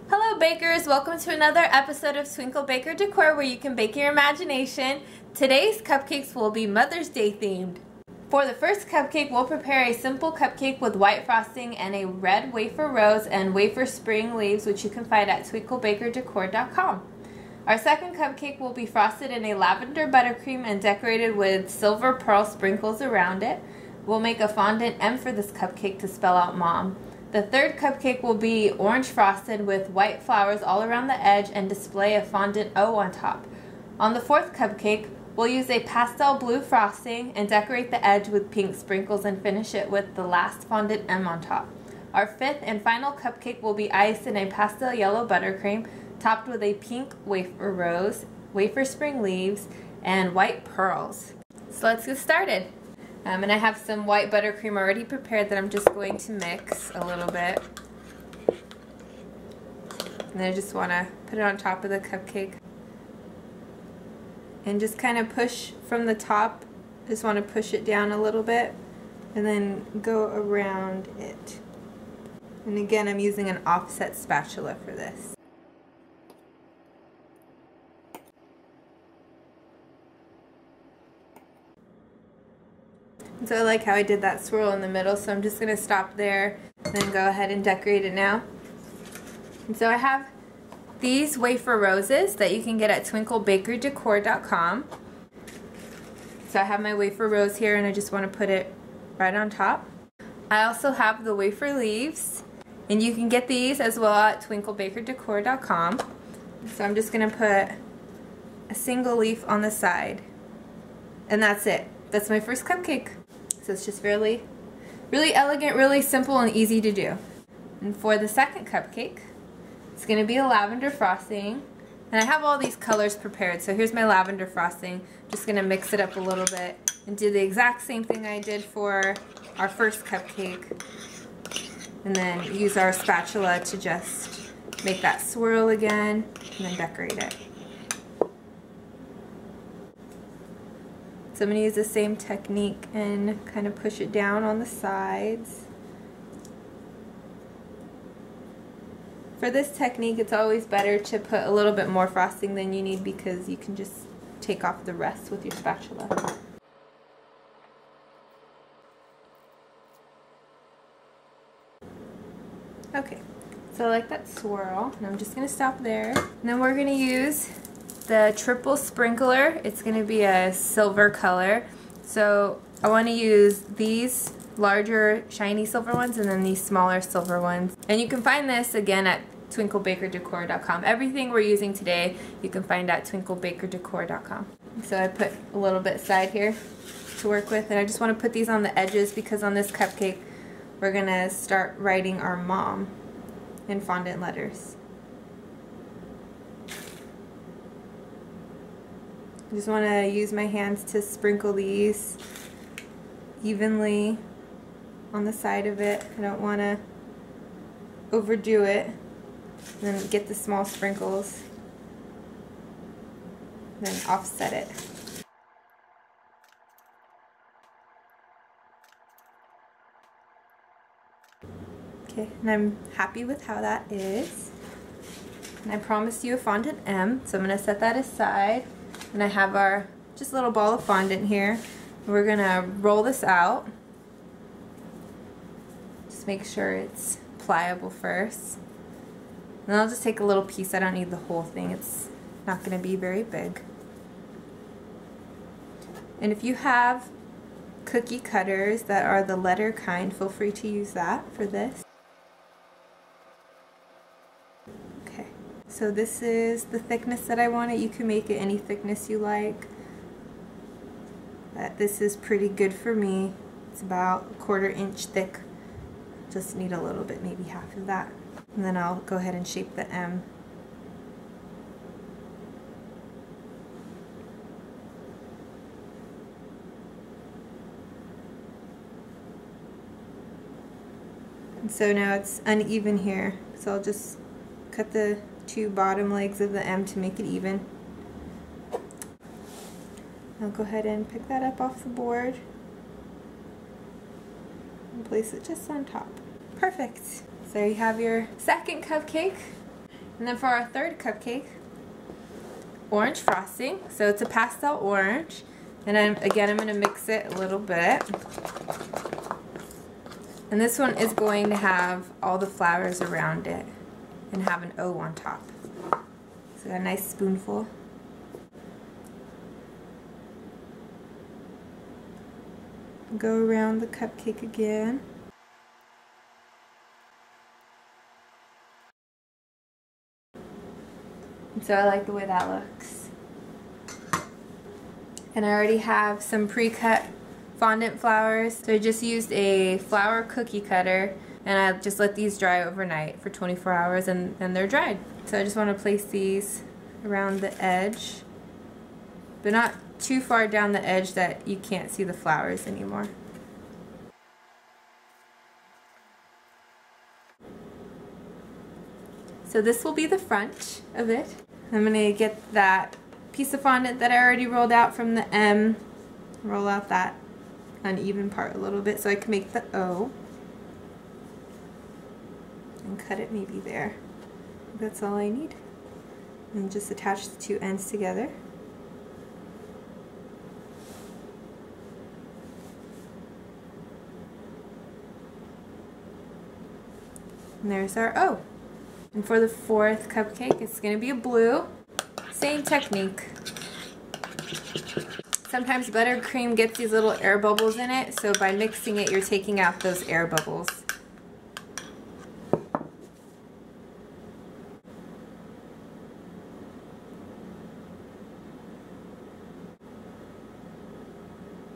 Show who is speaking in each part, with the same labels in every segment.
Speaker 1: Hello bakers, welcome to another episode of Twinkle Baker Decor where you can bake your imagination. Today's cupcakes will be Mother's Day themed. For the first cupcake, we'll prepare a simple cupcake with white frosting and a red wafer rose and wafer spring leaves, which you can find at twinkleBakerDecor.com. Our second cupcake will be frosted in a lavender buttercream and decorated with silver pearl sprinkles around it. We'll make a fondant M for this cupcake to spell out mom. The third cupcake will be orange frosted with white flowers all around the edge and display a fondant O on top. On the fourth cupcake, we'll use a pastel blue frosting and decorate the edge with pink sprinkles and finish it with the last fondant M on top. Our fifth and final cupcake will be iced in a pastel yellow buttercream topped with a pink wafer rose, wafer spring leaves, and white pearls. So let's get started. And I have some white buttercream already prepared that I'm just going to mix a little bit. And I just want to put it on top of the cupcake. And just kind of push from the top. Just want to push it down a little bit. And then go around it. And again, I'm using an offset spatula for this. So I like how I did that swirl in the middle, so I'm just going to stop there and then go ahead and decorate it now. And so I have these wafer roses that you can get at twinkleBakerDecor.com. So I have my wafer rose here and I just want to put it right on top. I also have the wafer leaves, and you can get these as well at twinkleBakerDecor.com. So I'm just going to put a single leaf on the side, and that's it. That's my first cupcake. So it's just really elegant, really simple, and easy to do. And for the second cupcake, it's going to be a lavender frosting. And I have all these colors prepared. So here's my lavender frosting. Just going to mix it up a little bit and do the exact same thing I did for our first cupcake. And then use our spatula to just make that swirl again and then decorate it. So I'm going to use the same technique and kind of push it down on the sides. For this technique, it's always better to put a little bit more frosting than you need because you can just take off the rest with your spatula. Okay, so I like that swirl, and I'm just going to stop there. And then we're going to use the triple sprinkler. It's going to be a silver color. So I want to use these larger shiny silver ones and then these smaller silver ones. And you can find this again at twinkleBakerDecor.com. Everything we're using today you can find at twinkleBakerDecor.com. So I put a little bit aside here to work with, and I just want to put these on the edges because on this cupcake we're going to start writing our mom in fondant letters. I just want to use my hands to sprinkle these evenly on the side of it. I don't want to overdo it. And then get the small sprinkles. Then offset it. Okay, and I'm happy with how that is. And I promised you a fondant M, so I'm going to set that aside. And I have our just little ball of fondant here. We're going to roll this out. Just make sure it's pliable first. And I'll just take a little piece. I don't need the whole thing. It's not going to be very big. And if you have cookie cutters that are the letter kind, feel free to use that for this. So this is the thickness that I want it. You can make it any thickness you like. But this is pretty good for me. It's about a 1/4 inch thick. Just need a little bit, maybe half of that. And then I'll go ahead and shape the M. And so now it's uneven here. So I'll just cut the 2 bottom legs of the M to make it even. I'll go ahead and pick that up off the board and place it just on top. Perfect. So you have your second cupcake. And then for our third cupcake, orange frosting. So it's a pastel orange. And I'm going to mix it a little bit. And this one is going to have all the flowers around it and have an O on top. So a nice spoonful. Go around the cupcake again. So I like the way that looks. And I already have some pre-cut fondant flowers. So I just used a flower cookie cutter and I just let these dry overnight for 24 hours and they're dried. So I just want to place these around the edge, but not too far down the edge that you can't see the flowers anymore. So this will be the front of it. I'm going to get that piece of fondant that I already rolled out from the M, roll out that uneven part a little bit so I can make the O, and cut it maybe there. That's all I need. And just attach the two ends together. And there's our O. And for the fourth cupcake, it's going to be a blue. Same technique. Sometimes buttercream gets these little air bubbles in it, so by mixing it, you're taking out those air bubbles.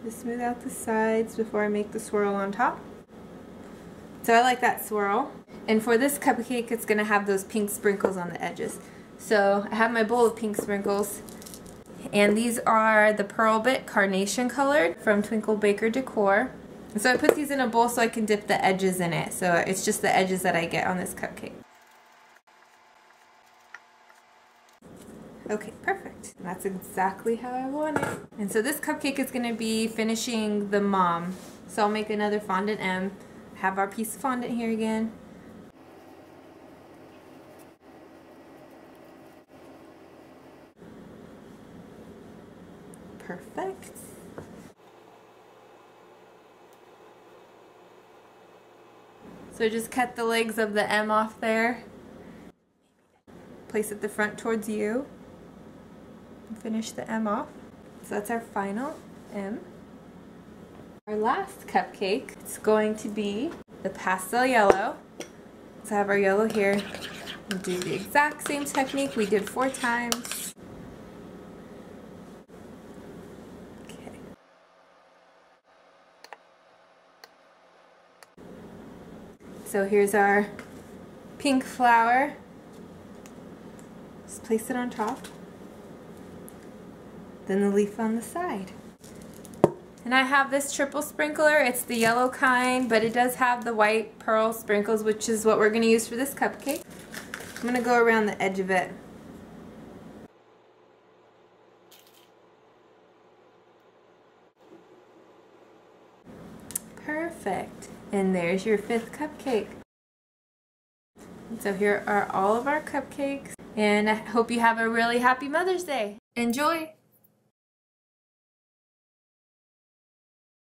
Speaker 1: Just smooth out the sides before I make the swirl on top. So I like that swirl. And for this cupcake, it's going to have those pink sprinkles on the edges. So I have my bowl of pink sprinkles. And these are the Pearl Bit Carnation colored from Twinkle Baker Decor. And so I put these in a bowl so I can dip the edges in it. So it's just the edges that I get on this cupcake. Okay, perfect. And that's exactly how I want it. And so this cupcake is going to be finishing the mom. So I'll make another fondant M. Have our piece of fondant here again. Perfect. So just cut the legs of the M off there. Place it the front towards you. And finish the M off. So that's our final M. Our last cupcake is going to be the pastel yellow. So I have our yellow here. We'll do the exact same technique we did 4 times. Okay. So here's our pink flower. Just place it on top. Then the leaf on the side. And I have this triple sprinkler. It's the yellow kind, but it does have the white pearl sprinkles, which is what we're going to use for this cupcake. I'm going to go around the edge of it. Perfect. And there's your 5th cupcake. So here are all of our cupcakes, and I hope you have a really happy Mother's Day. Enjoy!